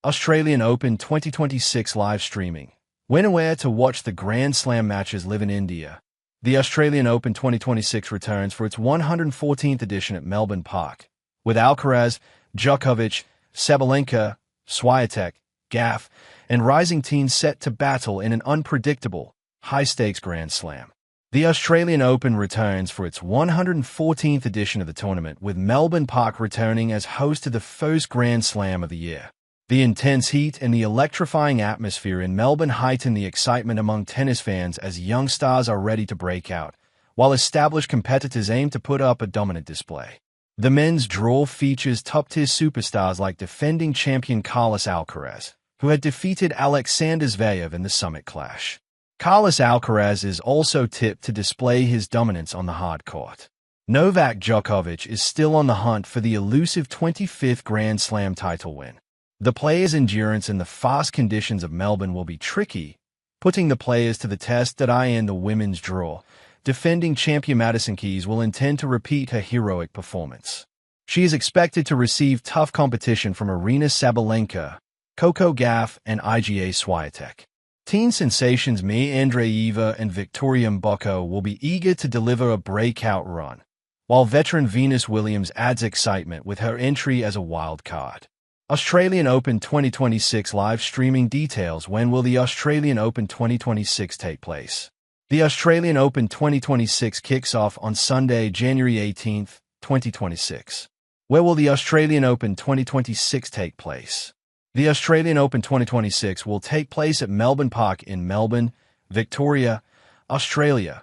Australian Open 2026 live streaming. When and where to watch the Grand Slam matches live in India. The Australian Open 2026 returns for its 114th edition at Melbourne Park, with Alcaraz, Djokovic, Sabalenka, Swiatek, Gauff, and rising teams set to battle in an unpredictable, high-stakes Grand Slam. The Australian Open returns for its 114th edition of the tournament, with Melbourne Park returning as host to the first Grand Slam of the year. The intense heat and the electrifying atmosphere in Melbourne heighten the excitement among tennis fans as young stars are ready to break out, while established competitors aim to put up a dominant display. The men's draw features top-tier superstars like defending champion Carlos Alcaraz, who had defeated Alexander Zverev in the Summit Clash. Carlos Alcaraz is also tipped to display his dominance on the hard court. Novak Djokovic is still on the hunt for the elusive 25th Grand Slam title win. The players' endurance in the fast conditions of Melbourne will be tricky, putting the players to the test. In the women's draw, defending champion Madison Keys will intend to repeat her heroic performance. She is expected to receive tough competition from Aryna Sabalenka, Coco Gauff, and Iga Swiatek. Teen sensations Mia Andreeva and Victoria Mboko will be eager to deliver a breakout run, while veteran Venus Williams adds excitement with her entry as a wild card. Australian Open 2026 live streaming details. When will the Australian Open 2026 take place? The Australian Open 2026 kicks off on Sunday, January 18, 2026. Where will the Australian Open 2026 take place? The Australian Open 2026 will take place at Melbourne Park in Melbourne, Victoria, Australia.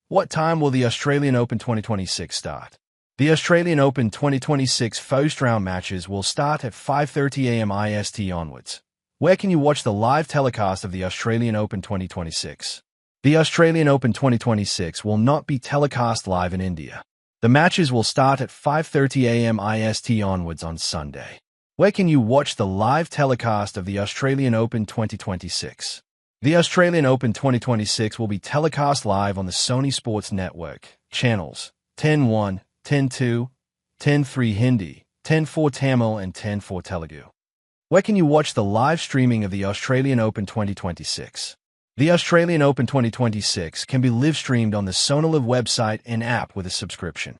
What time will the Australian Open 2026 start? The Australian Open 2026 first-round matches will start at 5:30 a.m. IST onwards. Where can you watch the live telecast of the Australian Open 2026? The Australian Open 2026 will not be telecast live in India. The matches will start at 5:30 a.m. IST onwards on Sunday. Where can you watch the live telecast of the Australian Open 2026? The Australian Open 2026 will be telecast live on the Sony Sports Network, channels 10.1, 10.2, 10.3 Hindi, 10.4 Tamil, and 10.4 Telugu. Where can you watch the live streaming of the Australian Open 2026? The Australian Open 2026 can be live streamed on the Sonalive website and app with a subscription.